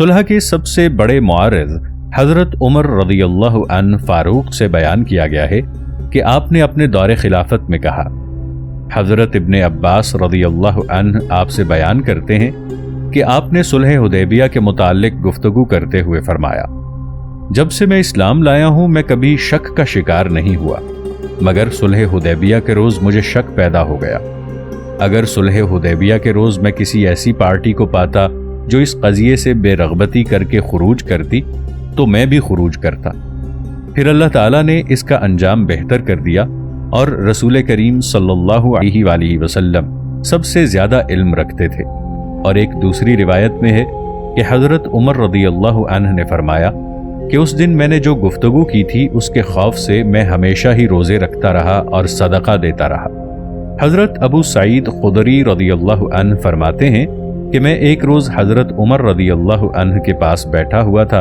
सुलह के सबसे बड़े मुआरिज़ हज़रत उमर रज़ी अल्लाह अन्हु फारूक से बयान किया गया है कि आपने अपने दौरे खिलाफत में कहा। हज़रत इब्ने अब्बास रज़ी अल्लाह अन्हु आपसे बयान करते हैं कि आपने सुलह हुदैबिया के मुताल्लिक गुफ्तगू करते हुए फरमाया, जब से मैं इस्लाम लाया हूँ मैं कभी शक का शिकार नहीं हुआ, मगर सुलह हुदैबिया के रोज़ मुझे शक पैदा हो गया। अगर सुलह हुदैबिया के रोज़ मैं किसी ऐसी पार्टी को पाता जो इस क़ज़िये से बेरग़बती करके खुरूज करती तो मैं भी खुरूज करता। फिर अल्लाह ताला ने इसका अंजाम बेहतर कर दिया और रसूल करीम सल्लल्लाहु अलैहि वसल्लम सबसे ज़्यादा इल्म रखते थे। और एक दूसरी रिवायत में है कि हज़रत उमर रज़ियल्लाहु अन्हु ने फरमाया कि उस दिन मैंने जो गुफ्तगू की थी उसके खौफ से मैं हमेशा ही रोज़े रखता रहा और सदका देता रहा। हज़रत अबू सईद खुदरी रज़ियल्लाहु अन्हु फरमाते हैं कि मैं एक रोज़ हज़रत उमर रज़ियल्लाहु अन्हु के पास बैठा हुआ था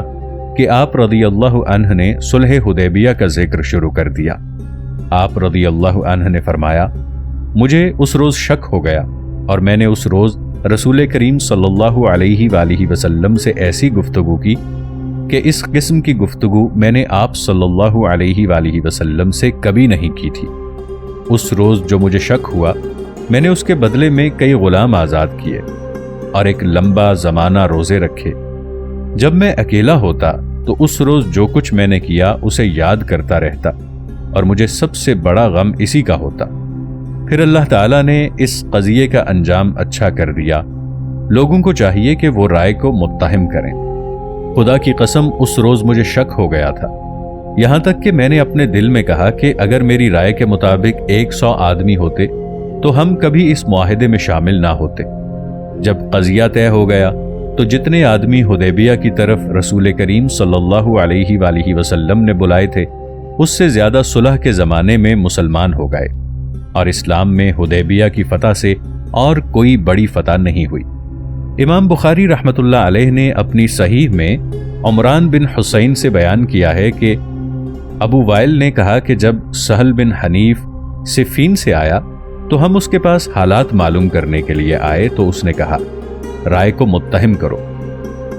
कि आप रज़ियल्लाहु अन्हु ने सुलह हुदैबिया का जिक्र शुरू कर दिया। आप रज़ियल्लाहु अन्हु ने फरमाया, मुझे उस रोज़ शक हो गया और मैंने उस रोज़ रसूल करीम सल्लल्लाहु अलैहि वसल्लम से ऐसी गुफ्तगू की कि इस किस्म की गुफ्तगू मैंने आप सल्लल्लाहु अलैहि वसल्लम से कभी नहीं की थी। उस रोज़ जो मुझे शक हुआ मैंने उसके बदले में कई ग़ुलाम आज़ाद किए और एक लंबा ज़माना रोज़े रखे। जब मैं अकेला होता तो उस रोज़ जो कुछ मैंने किया उसे याद करता रहता और मुझे सबसे बड़ा गम इसी का होता। फिर अल्लाह ताला ने इस क़ज़िये का अंजाम अच्छा कर दिया। लोगों को चाहिए कि वो राय को मुत्तहम करें। खुदा की कसम उस रोज़ मुझे शक हो गया था, यहाँ तक कि मैंने अपने दिल में कहा कि अगर मेरी राय के मुताबिक 100 आदमी होते तो हम कभी इस मुआहिदे में शामिल ना होते। जब क़ज़िया तय हो गया तो जितने आदमी हुदैबिया की तरफ रसूल करीम सल्लल्लाहु अलैहि वसल्लम ने बुलाए थे उससे ज़्यादा सुलह के ज़माने में मुसलमान हो गए और इस्लाम में हुदैबिया की फ़तह से और कोई बड़ी फ़तह नहीं हुई। इमाम बुखारी रहमतुल्लाह अलैह ने अपनी सहीह में उमरान बिन हुसैन से बयान किया है कि अबू वाइल ने कहा कि जब सहल बिन हनीफ सिफ़ीन से आया तो हम उसके पास हालात मालूम करने के लिए आए तो उसने कहा, राय को मुत्तहम करो।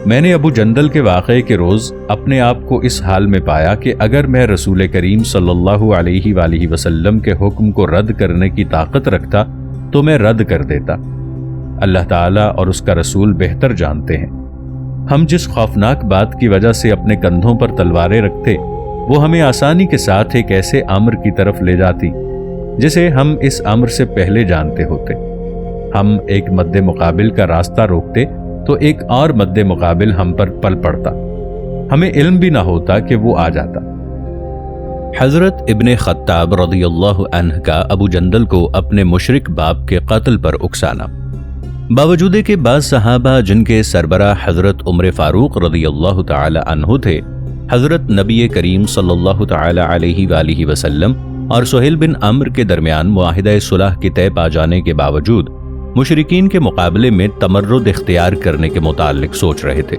मैंने अबू जंदल के वाक़े के रोज़ अपने आप को इस हाल में पाया कि अगर मैं रसूल करीम सल्लल्लाहु अलैहि वसल्लम के हुक्म को रद्द करने की ताकत रखता तो मैं रद्द कर देता। अल्लाह ताला और उसका रसूल बेहतर जानते हैं। हम जिस खौफनाक बात की वजह से अपने कंधों पर तलवारें रखते वो हमें आसानी के साथ एक ऐसे अम्र की तरफ ले जाती जिसे हम इस अम्र से पहले जानते होते। हम एक मद्दे मुकाबिल का रास्ता रोकते तो एक और मद्दे मुकाबिल हम पर पल पड़ता, हमें इल्म भी ना होता कि वो आ जाता। हज़रत इब्ने ख़त्ताब रज़ियल्लाहु अन्हु का अबू जंदल को अपने मुशरिक बाप के कत्ल पर उकसाना। बावजूद के बाद सहाबा जिनके सरबराह हज़रत उमर फ़ारूक रज़ियल्लाहु ताला अन्हु थे, हज़रत नबी करीम सल्लल्लाहु ताला अलैहि वसल्लम और सुहेल बिन अम्र के दरमियान मुआहिदा सुलह के तय पा जाने के बावजूद मुशरिकीन के मुकाबले में तमर्रुद इख्तियार करने के मुताल्लिक सोच रहे थे।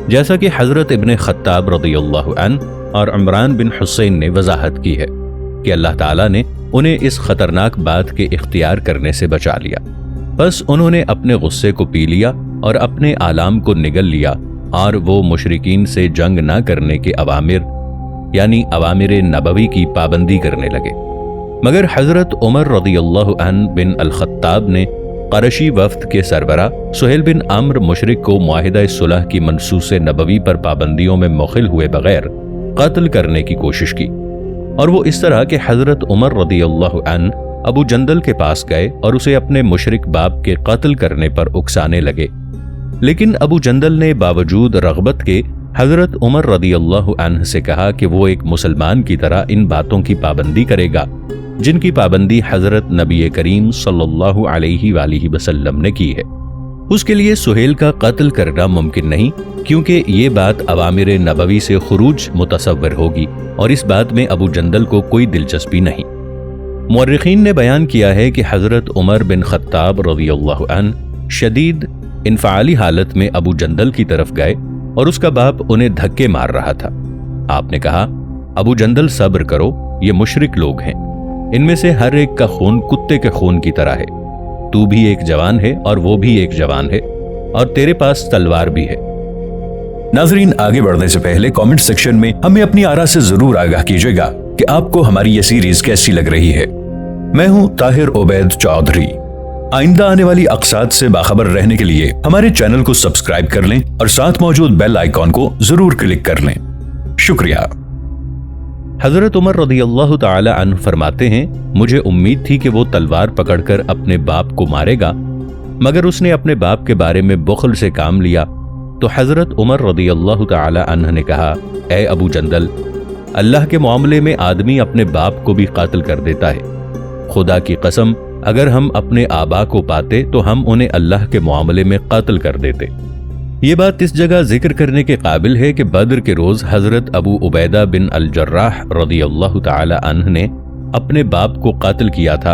जैसा कि हज़रत इब्ने ख़त्ताब रज़ियल्लाहु अन्हु और इमरान बिन हुसैन ने वजाहत की है कि अल्लाह ताला ने उन्हें इस खतरनाक बात के इख्तियार करने से बचा लिया। बस उन्होंने अपने गुस्से को पी लिया और अपने आलाम को निगल लिया और वो मुशरिकीन से जंग ना करने के अवामिर यानी अवामिर नबवी की पाबंदी करने लगे। मगर हज़रत उमर रज़ियल्लाहु अन्हु बिन अल-ख़त्ताब ने क़रशी वफ़द के सरबरा सुहेल बिन अम्र मुशरिक को मुआहिदा सुलह की मनसूस नबवी पर पाबंदियों में मुखिल हुए बगैर कत्ल करने की कोशिश की और वो इस तरह कि हज़रत उमर रज़ियल्लाहु अन्हु अबू जंदल के पास गए और उसे अपने मुशरिक बाप के कत्ल करने पर उकसाने लगे। लेकिन अबू जंदल ने बावजूद रग़बत के हज़रत उमर रज़ियल्लाहु अन्हु से कहा कि वो एक मुसलमान की तरह इन बातों की पाबंदी करेगा जिनकी पाबंदी हज़रत नबी करीम सल्लल्लाहु अलैहि वसल्लम ने की है। उसके लिए सुहेल का कत्ल करना मुमकिन नहीं क्योंकि ये बात अवामिर नबवी से खुरूज मुतसव्वर होगी और इस बात में अबू जंदल को कोई दिलचस्पी नहीं। मुअर्रिखीन ने बयान किया है कि हज़रत उमर बिन ख़त्ताब रज़ियल्लाहु अन्हु शदीद इनफ़ाली हालत में अबू जंदल की तरफ गए और उसका बाप उन्हें धक्के मार रहा था। आपने कहा, अबू जंदल सब्र करो, ये मुशरिक लोग हैं, इनमें से हर एक का खून कुत्ते के खून की तरह है। तू भी एक जवान है और वो भी एक जवान है और तेरे पास तलवार भी है। नाज़रीन, आगे बढ़ने से पहले कमेंट सेक्शन में हमें अपनी आरा से जरूर आगाह कीजिएगा कि आपको हमारी ये सीरीज कैसी लग रही है। मैं हूं ताहिर उबैद चौधरी। आइंदा आने वाली अक़साद से बाखबर रहने के लिए हमारे चैनल को सब्सक्राइब कर लें और साथ मौजूद बेल आइकॉन को जरूर क्लिक कर लें। शुक्रिया। हजरत उमर रज़ियल्लाहु ताला अन्हु फरमाते हैं, मुझे उम्मीद थी कि वो तलवार पकड़कर अपने बाप को मारेगा, मगर उसने अपने बाप के बारे में बुख़्ल से काम लिया। तो हजरत उमर रज़ियल्लाहु ताला अन्हु ने कहा, ए अबू जंदल, अल्लाह के मामले में आदमी अपने बाप को भी कातिल कर देता है। खुदा की कसम, अगर हम अपने आबा को पाते तो हम उन्हें अल्लाह के मामले में कातिल कर देते। ये बात इस जगह जिक्र करने के काबिल है कि बद्र के रोज हजरत अबू उबैदा बिन अल जर्राह रज़ियल्लाहु ताला अन्हु ने अपने बाप को कातिल किया था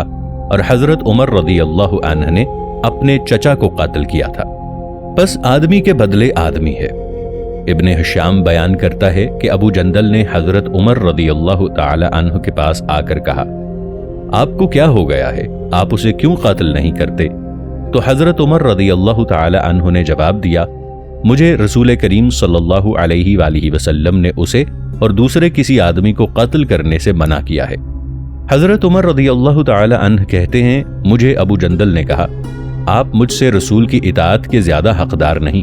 और हजरत उमर रज़ियल्लाहु अन्हु ने अपने चचा को कातिल किया था। बस आदमी के बदले आदमी है। इब्ने हिशाम बयान करता है कि अबू जंदल ने हजरत उमर रज़ियल्लाहु ताला अन्हु के पास आकर कहा, आपको क्या हो गया है, आप उसे क्यों कातिल नहीं करते? तो हजरत उमर रज़ियल्लाहु ताला अन्हु ने जवाब दिया, मुझे रसूल करीम सल्लल्लाहु अलैहि वसल्लम ने उसे और दूसरे किसी आदमी को कत्ल करने से मना किया है। हजरत उमर रज़ियल्लाहु ताला अन्हु कहते हैं, मुझे अबू जंदल ने कहा, आप मुझसे रसूल की इताअत के ज्यादा हकदार नहीं।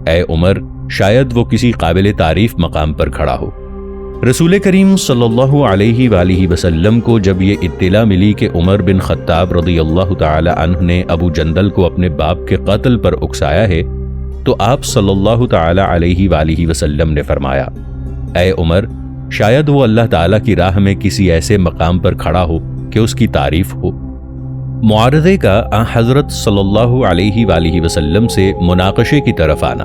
ए उमर, शायद वो किसी काबिल तारीफ मकाम पर खड़ा हो। रसूल करीम सल्लल्लाहु अलैहि वसल्लम को जब ये इत्तिला मिली कि उमर बिन खत्ताब रज़ियल्लाहु ताला अन्हु ने अबू जंदल को अपने बाप के कत्ल पर उकसाया है, तो आप सल्लल्लाहु ताला अलैहि वसल्लम ने फरमाया, ए उमर, शायद वो अल्लाह ताला की राह में किसी ऐसे मकाम पर खड़ा हो कि उसकी तारीफ हो। मुआरज़े का हज़रत सल्लल्लाहु अलैहि वसल्लम से मुनाकशे की तरफ आना।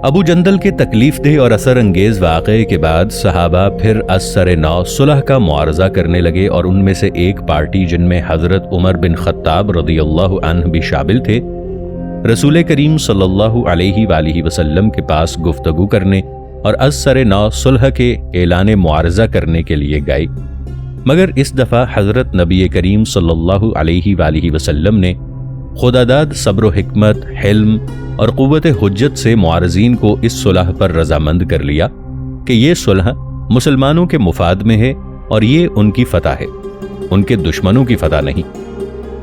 अबू जंदल के तकलीफ देह और असर अंगेज वाक़े के बाद सहाबा फिर असर नौ सुलह का मुआरज़ा करने लगे और उनमें से एक पार्टी, जिनमें हज़रत उमर बिन खत्ताब रज़ियल्लाहु अन्हु भी शामिल थे, रसूल करीम सल्लल्लाहु अलैहि वसल्लम के पास गुफ्तगू करने और असर नौ सुलह के ऐलान मुआरज़ा करने के लिए गए। मगर इस दफ़ा हज़रत नबी करीम सल्लल्लाहु अलैहि वसल्लम ने खुदादाद सब्र व हिकमत, हिल्म और क़ुव्वत हुज्जत से मुआरज़ीन को इस सुलह पर रज़ामंद कर लिया कि ये सुलह मुसलमानों के मुफाद में है और ये उनकी फ़तह है, उनके दुश्मनों की फ़तह नहीं,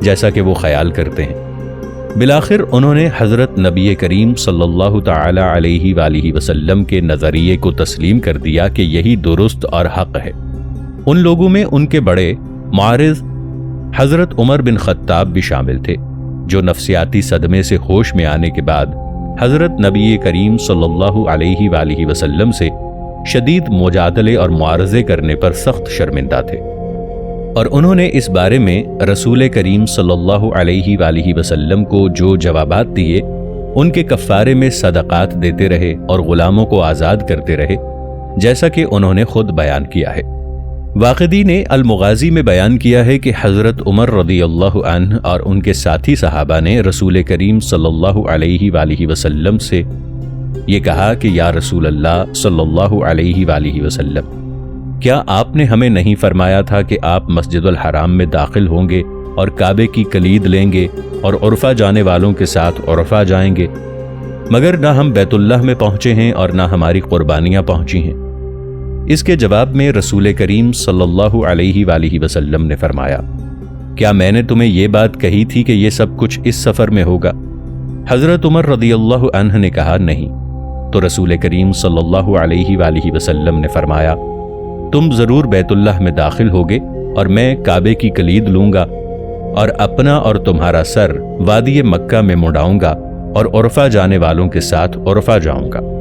जैसा कि वो ख्याल करते हैं। बिलाखिर उन्होंने हज़रत नबी करीम सल्लल्लाहु ताला अलैहि वसल्लम के नज़रिए को तस्लीम कर दिया कि यही दुरुस्त और हक़ है। उन लोगों में उनके बड़े मुआरिज़ हज़रत उमर बिन खत्ताब भी शामिल थे, जो नफ्सियाती सदमे से होश में आने के बाद हज़रत नबी करीम सल्लल्लाहु अलैहि वसल्लम से शदीद मुजादले और मुआरज़े करने पर सख्त शर्मिंदा थे और उन्होंने इस बारे में रसूल करीम सल्लल्लाहु अलैहि वसल्लम को जो जवाबात दिए, उनके कफ़ारे में सदक़ात देते रहे और ग़ुलामों को आज़ाद करते रहे, जैसा कि उन्होंने खुद बयान किया है। वाक़िदी ने अल-मुग़ाज़ी में बयान किया है कि हज़रत उमर रज़ियल्लाहु अन्हु और उनके साथी सहाबा ने रसूल करीम सल्लल्लाहु अलैहि वसल्लम से ये कहा कि या रसूल अल्लाह सल्लल्लाहु अलैहि वसल्लम, क्या आपने हमें नहीं फरमाया था कि आप मस्जिदुल हराम में दाखिल होंगे और काबे की कलीद लेंगे और उर्फ़ा जाने वालों के साथ उर्फ़ा जाएंगे, मगर ना हम बैतुल्लाह में पहुँचे हैं और ना हमारी कुर्बानियाँ पहुँची हैं। इसके जवाब में रसूल करीम सल्लल्लाहु अलैहि वसल्लम ने फरमाया, क्या मैंने तुम्हें ये बात कही थी कि ये सब कुछ इस सफ़र में होगा? हज़रत उमर रज़ियल्लाहु अन्हु ने कहा, नहीं। तो रसूल करीम सल्लल्लाहु अलैहि वसल्लम ने फरमाया, तुम ज़रूर बैतुल्लाह में दाखिल होगे और मैं काबे की कलीद लूँगा और अपना और तुम्हारा सर वादी मक्का में मुड़ाऊँगा और उर्फ़ा जाने वालों के साथ उर्फ़ा जाऊँगा।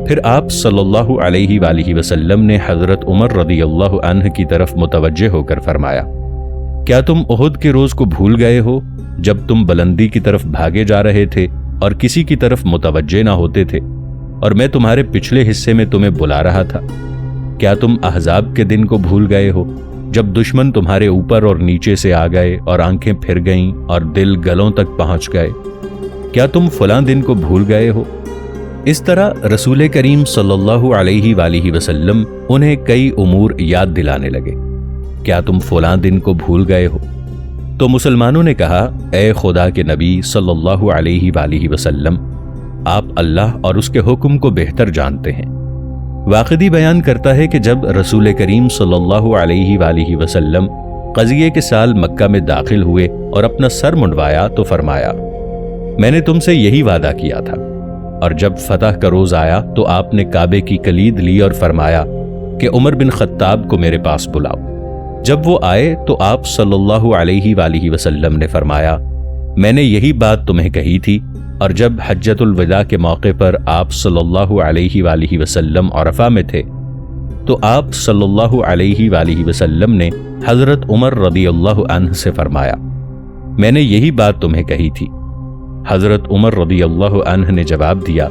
फिर आप सल्लल्लाहु अलैहि वसल्लम ने हज़रत उमर रज़ियल्लाहु अन्हु की तरफ मुतवज्जे होकर फरमाया, क्या तुम उहुद के रोज़ को भूल गए हो जब तुम बुलंदी की तरफ भागे जा रहे थे और किसी की तरफ मुतवज्जे ना होते थे और मैं तुम्हारे पिछले हिस्से में तुम्हें बुला रहा था? क्या तुम अहज़ाब के दिन को भूल गए हो जब दुश्मन तुम्हारे ऊपर और नीचे से आ गए और आंखें फिर गईं और दिल गलों तक पहुंच गए? क्या तुम फलां दिन को भूल गए हो? इस तरह रसूल करीम सल्लल्लाहु अलैहि वसल्लम उन्हें कई उमूर याद दिलाने लगे। क्या तुम फलां दिन को भूल गए हो? तो मुसलमानों ने कहा, ए खुदा के नबी सल्लल्लाहु अलैहि वसल्लम, آپ اللہ اور اس کے حکم کو بہتر جانتے ہیں۔ واقدی بیان کرتا ہے کہ جب رسول کریم صلی اللہ علیہ وآلہ وسلم قضیے کے سال مکہ میں داخل ہوئے اور اپنا سر منڈوایا تو فرمایا، میں نے تم سے یہی وعدہ کیا تھا۔ اور جب فتح کا روز آیا تو آپ نے کعبے کی کلید لی اور فرمایا کہ عمر بن خطاب کو میرے پاس بلاؤ۔ جب وہ آئے تو آپ صلی اللہ علیہ وآلہ وسلم نے فرمایا، میں نے یہی بات تمہیں کہی تھی۔ اور جب حجۃ الوداع کے موقع پر آپ صلی اللہ علیہ وآلہ وسلم عرفہ میں تھے تو آپ صلی اللہ علیہ وآلہ وسلم نے حضرت عمر رضی اللہ عنہ سے فرمایا، میں نے یہی بات تمہیں کہی تھی۔ حضرت عمر رضی اللہ عنہ نے جواب دیا،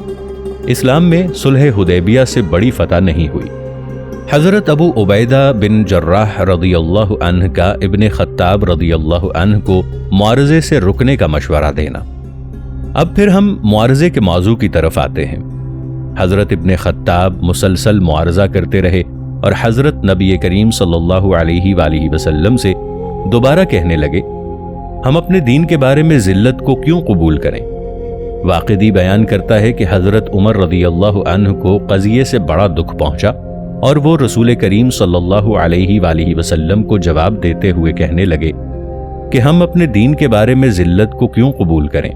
اسلام میں صلح حدیبیہ سے بڑی فتح نہیں ہوئی۔ حضرت ابو عبیدہ بن جراح رضی اللہ عنہ کا ابن خطاب رضی اللہ عنہ کو معارضے سے رکنے کا مشورہ دینا۔ اب پھر ہم معارضے کے موضوع کی طرف آتے ہیں۔ حضرت ابن خطاب مسلسل معارضہ کرتے رہے اور حضرت نبی کریم صلی اللہ علیہ وآلہ وسلم سے دوبارہ کہنے لگے، ہم اپنے دین کے بارے میں ذلت کو کیوں قبول کریں؟ واقدی بیان کرتا ہے کہ حضرت عمر رضی اللہ عنہ کو قضیے سے بڑا دکھ پہنچا اور وہ رسول کریم صلی اللہ علیہ وآلہ وسلم کو جواب دیتے ہوئے کہنے لگے کہ ہم اپنے دین کے بارے میں ذلت کو کیوں قبول کریں؟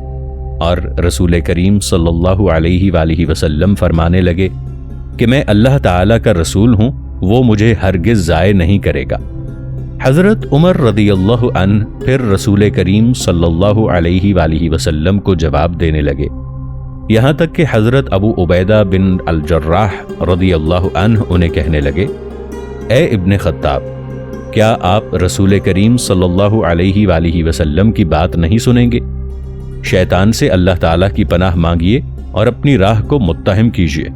اور رسول کریم صلی اللہ علیہ وآلہ وسلم فرمانے لگے کہ میں اللہ تعالیٰ کا رسول ہوں، وہ مجھے ہرگز ضائع نہیں کرے گا۔ حضرت عمر رضی اللہ عنہ پھر رسول کریم صلی اللہ علیہ وآلہ وسلم کو جواب دینے لگے، یہاں تک کہ حضرت ابو عبیدہ بن الجراح رضی اللہ عنہ انہیں کہنے لگے، اے ابن خطاب، کیا آپ رسول کریم صلی اللہ علیہ وآلہ وسلم کی بات نہیں سنیں گے؟ شیطان سے اللہ تعالیٰ کی پناہ مانگیے اور اپنی راہ کو متہم کیجیے۔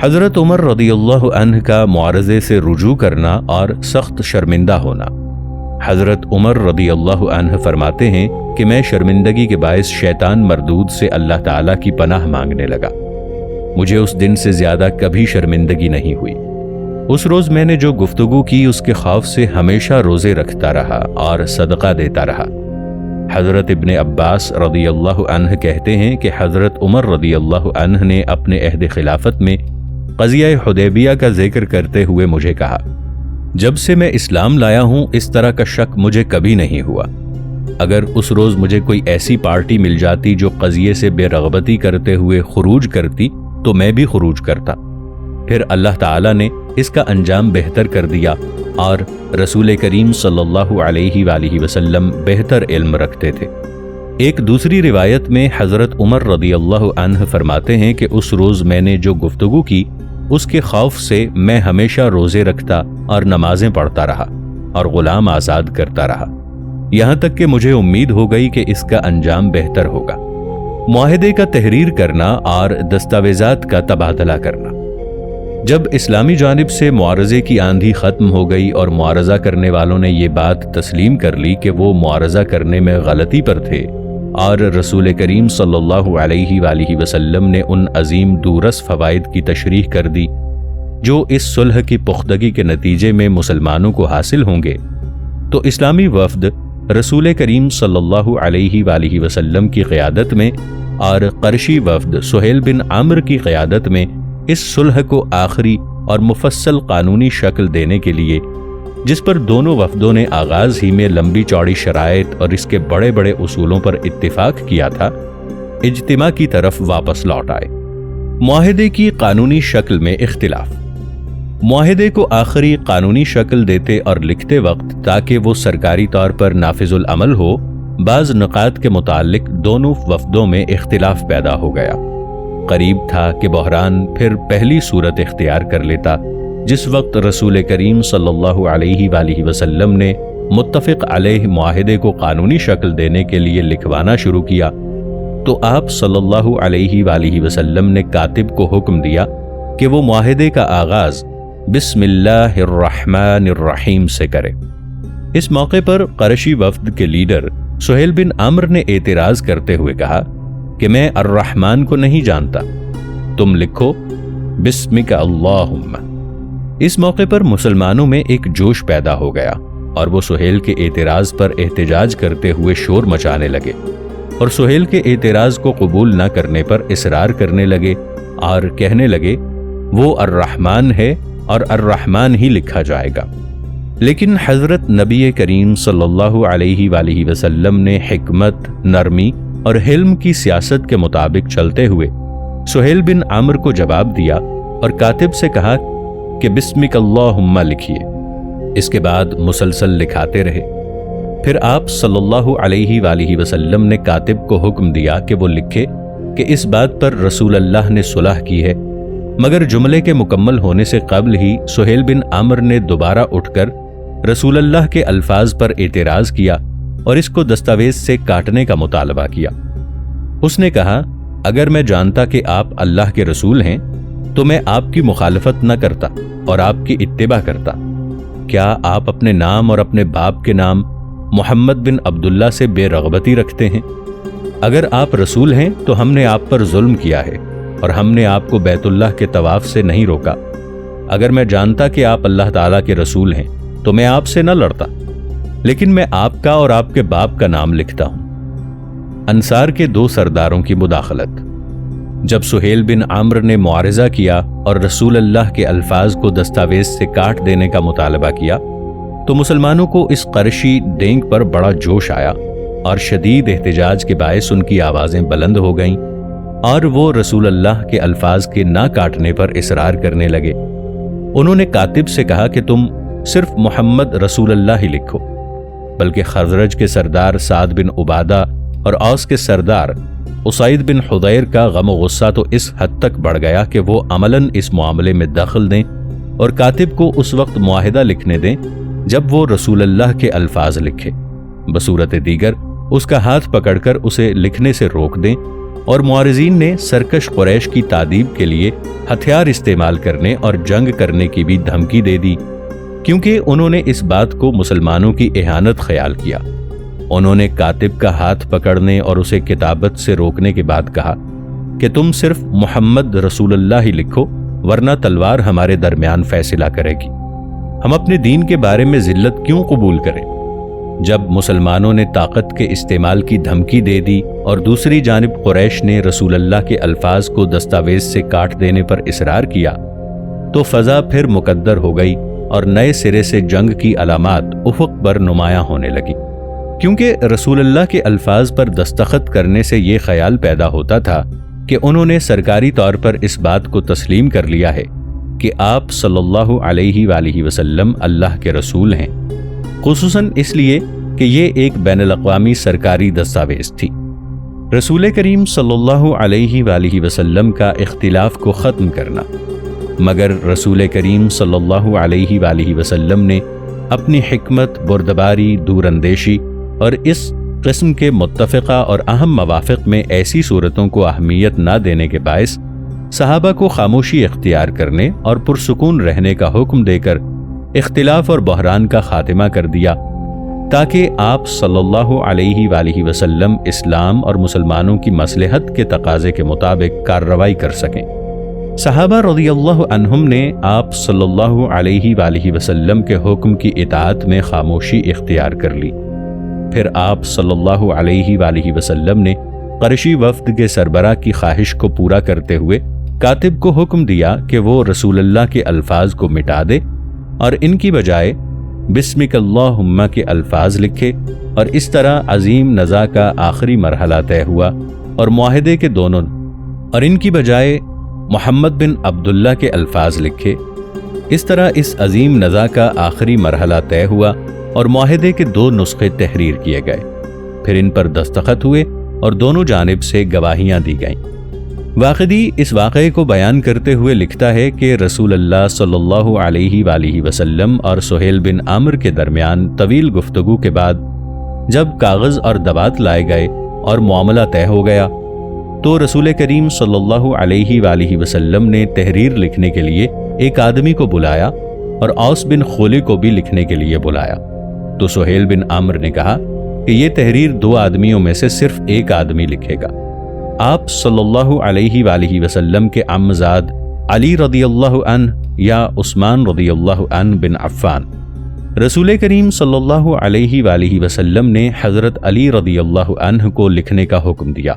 حضرت عمر رضی اللہ عنہ کا معارضے سے رجوع کرنا اور سخت شرمندہ ہونا۔ حضرت عمر رضی اللہ عنہ فرماتے ہیں کہ میں شرمندگی کے باعث شیطان مردود سے اللہ تعالیٰ کی پناہ مانگنے لگا۔ مجھے اس دن سے زیادہ کبھی شرمندگی نہیں ہوئی۔ اس روز میں نے جو گفتگو کی اس کے خوف سے ہمیشہ روزے رکھتا رہا اور صدقہ دیتا رہا۔ حضرت ابن عباس رضی اللہ عنہ کہتے ہیں کہ حضرت عمر رضی اللہ عنہ نے اپنے عہد خلافت میں قضیہ حدیبیہ کا ذکر کرتے ہوئے مجھے کہا، جب سے میں اسلام لایا ہوں اس طرح کا شک مجھے کبھی نہیں ہوا۔ اگر اس روز مجھے کوئی ایسی پارٹی مل جاتی جو قضیے سے بے رغبتی کرتے ہوئے خروج کرتی تو میں بھی خروج کرتا۔ پھر اللہ تعالیٰ نے اس کا انجام بہتر کر دیا اور رسول کریم صلی اللہ علیہ وآلہ وسلم بہتر علم رکھتے تھے۔ ایک دوسری روایت میں حضرت عمر رضی اللہ عنہ فرماتے ہیں کہ اس روز میں نے جو گفتگو کی اس کے خوف سے میں ہمیشہ روزے رکھتا اور نمازیں پڑھتا رہا اور غلام آزاد کرتا رہا، یہاں تک کہ مجھے امید ہو گئی کہ اس کا انجام بہتر ہوگا۔ معاہدے کا تحریر کرنا اور دستاویزات کا تبادلہ کرنا۔ جب اسلامی جانب سے معارضے کی آندھی ختم ہو گئی اور معارضہ کرنے والوں نے یہ بات تسلیم کر لی کہ وہ معارضہ کرنے میں غلطی پر تھے اور رسول کریم صلی اللہ علیہ وآلہ وسلم نے ان عظیم دورس فوائد کی تشریح کر دی جو اس صلح کی پختگی کے نتیجے میں مسلمانوں کو حاصل ہوں گے، تو اسلامی وفد رسول کریم صلی اللہ علیہ وآلہ وسلم کی قیادت میں اور قرشی وفد سہیل بن عمرو کی قیادت میں اس صلح کو آخری اور مفصل قانونی شکل دینے کے لیے، جس پر دونوں وفدوں نے آغاز ہی میں لمبی چوڑی شرائط اور اس کے بڑے بڑے اصولوں پر اتفاق کیا تھا، اجتماع کی طرف واپس لوٹ آئے۔ معاہدے کی قانونی شکل میں اختلاف۔ معاہدے کو آخری قانونی شکل دیتے اور لکھتے وقت تاکہ وہ سرکاری طور پر نافذ العمل ہو، بعض نکات کے متعلق دونوں وفدوں میں اختلاف پیدا ہو گیا۔ قریب تھا کہ بحران پھر پہلی صورت اختیار کر لیتا جس وقت رسول کریم صلی اللہ علیہ وآلہ وسلم نے متفق علیہ معاہدے کو قانونی شکل دینے کے لیے لکھوانا شروع کیا تو آپ صلی اللہ علیہ وآلہ وسلم نے کاتب کو حکم دیا کہ وہ معاہدے کا آغاز بسم اللہ الرحمن الرحیم سے کرے۔ اس موقع پر قرشی وفد کے لیڈر سہیل بن عمرو نے اعتراض کرتے ہوئے کہا کہ میں الرحمن کو نہیں جانتا، تم لکھو بسمک اللہم۔ اس موقع پر مسلمانوں میں ایک جوش پیدا ہو گیا اور وہ سہیل کے اعتراض پر احتجاج کرتے ہوئے شور مچانے لگے اور سہیل کے اعتراض کو قبول نہ کرنے پر اصرار کرنے لگے اور کہنے لگے وہ الرحمن ہے اور الرحمن ہی لکھا جائے گا۔ لیکن حضرت نبی کریم صلی اللہ علیہ وآلہ وسلم نے حکمت، نرمی اور حلم کی سیاست کے مطابق چلتے ہوئے سہیل بن عامر کو جواب دیا اور کاتب سے کہا کہ بسمک اللہم لکھیے۔ اس کے بعد مسلسل لکھاتے رہے۔ پھر آپ صلی اللہ علیہ وآلہ وسلم نے کاتب کو حکم دیا کہ وہ لکھے کہ اس بات پر رسول اللہ نے صلح کی ہے، مگر جملے کے مکمل ہونے سے قبل ہی سہیل بن عامر نے دوبارہ اٹھ کر رسول اللہ کے الفاظ پر اعتراض کیا اور اس کو دستاویز سے کاٹنے کا مطالبہ کیا۔ اس نے کہا اگر میں جانتا کہ آپ اللہ کے رسول ہیں تو میں آپ کی مخالفت نہ کرتا اور آپ کی اتباع کرتا۔ کیا آپ اپنے نام اور اپنے باپ کے نام محمد بن عبداللہ سے بے رغبتی رکھتے ہیں؟ اگر آپ رسول ہیں تو ہم نے آپ پر ظلم کیا ہے اور ہم نے آپ کو بیت اللہ کے طواف سے نہیں روکا۔ اگر میں جانتا کہ آپ اللہ تعالیٰ کے رسول ہیں تو میں آپ سے نہ لڑتا، لیکن میں آپ کا اور آپ کے باپ کا نام لکھتا ہوں۔ انصار کے دو سرداروں کی مداخلت۔ جب سہیل بن عامر نے معارضہ کیا اور رسول اللہ کے الفاظ کو دستاویز سے کاٹ دینے کا مطالبہ کیا تو مسلمانوں کو اس قرشی ڈینگ پر بڑا جوش آیا اور شدید احتجاج کے باعث ان کی آوازیں بلند ہو گئیں اور وہ رسول اللہ کے الفاظ کے نہ کاٹنے پر اصرار کرنے لگے۔ انہوں نے کاتب سے کہا کہ تم صرف محمد رسول اللہ ہی لکھو، بلکہ خزرج کے سردار سعد بن عبادہ اور اوس کے سردار اسید بن حضیر کا غم و غصہ تو اس حد تک بڑھ گیا کہ وہ عملاً اس معاملے میں دخل دیں اور کاتب کو اس وقت معاہدہ لکھنے دیں جب وہ رسول اللہ کے الفاظ لکھے، بصورت دیگر اس کا ہاتھ پکڑ کر اسے لکھنے سے روک دیں، اور معارضین نے سرکش قریش کی تادیب کے لیے ہتھیار استعمال کرنے اور جنگ کرنے کی بھی دھمکی دے دی، کیونکہ انہوں نے اس بات کو مسلمانوں کی اہانت خیال کیا۔ انہوں نے کاتب کا ہاتھ پکڑنے اور اسے کتابت سے روکنے کے بعد کہا کہ تم صرف محمد رسول اللہ ہی لکھو، ورنہ تلوار ہمارے درمیان فیصلہ کرے گی۔ ہم اپنے دین کے بارے میں ذلت کیوں قبول کریں؟ جب مسلمانوں نے طاقت کے استعمال کی دھمکی دے دی اور دوسری جانب قریش نے رسول اللہ کے الفاظ کو دستاویز سے کاٹ دینے پر اصرار کیا تو فضا پھر مقدر ہو گئی اور نئے سرے سے جنگ کی علامات افق پر نمایاں ہونے لگی، کیونکہ رسول اللہ کے الفاظ پر دستخط کرنے سے یہ خیال پیدا ہوتا تھا کہ انہوں نے سرکاری طور پر اس بات کو تسلیم کر لیا ہے کہ آپ صلی اللہ علیہ وآلہ وسلم اللہ کے رسول ہیں، خصوصاً اس لیے کہ یہ ایک بین الاقوامی سرکاری دستاویز تھی۔ رسول کریم صلی اللہ علیہ وآلہ وسلم کا اختلاف کو ختم کرنا، مگر رسول کریم صلی اللہ علیہ وآلہ وسلم نے اپنی حکمت، بردباری، دور اندیشی اور اس قسم کے متفقہ اور اہم موافق میں ایسی صورتوں کو اہمیت نہ دینے کے باعث صحابہ کو خاموشی اختیار کرنے اور پرسکون رہنے کا حکم دے کر اختلاف اور بحران کا خاتمہ کر دیا، تاکہ آپ صلی اللہ علیہ وآلہ وسلم اسلام اور مسلمانوں کی مصلحت کے تقاضے کے مطابق کارروائی کر سکیں۔ صحابہ رضی اللہ عنہم نے آپ صلی اللہ علیہ وآلہ وسلم کے حکم کی اطاعت میں خاموشی اختیار کر لی۔ پھر آپ صلی اللہ علیہ وآلہ وسلم نے قریشی وفد کے سربراہ کی خواہش کو پورا کرتے ہوئے کاتب کو حکم دیا کہ وہ رسول اللہ کے الفاظ کو مٹا دے اور ان کی بجائے بسمک اللہم کے الفاظ لکھے، اور اس طرح عظیم نزاع کا آخری مرحلہ طے ہوا اور معاہدے کے دونوں، اور ان کی بجائے محمد بن عبداللہ کے الفاظ لکھے۔ اس طرح اس عظیم نزاع کا آخری مرحلہ طے ہوا اور معاہدے کے 2 نسخے تحریر کیے گئے، پھر ان پر دستخط ہوئے اور دونوں جانب سے گواہیاں دی گئیں۔ واقعی اس واقعے کو بیان کرتے ہوئے لکھتا ہے کہ رسول اللہ صلی اللہ علیہ وآلہ وسلم اور سہیل بن عامر کے درمیان طویل گفتگو کے بعد جب کاغذ اور دوات لائے گئے اور معاملہ طے ہو گیا تو رسول کریم صلی اللہ علیہ وآلہ وسلم نے تحریر لکھنے کے لیے ایک آدمی کو بلایا اور اوس بن خولی کو بھی لکھنے کے لیے بلایا، تو سہیل بن عامر نے کہا کہ یہ تحریر 2 آدمیوں میں سے صرف ایک آدمی لکھے گا۔ آپ صلی اللہ علیہ وآلہ وسلم کے عمزاد علی رضی اللہ عنہ یا عثمان رضی اللہ عنہ بن عفان، رسول کریم صلی اللہ علیہ وآلہ وسلم نے حضرت علی رضی اللہ عنہ کو لکھنے کا حکم دیا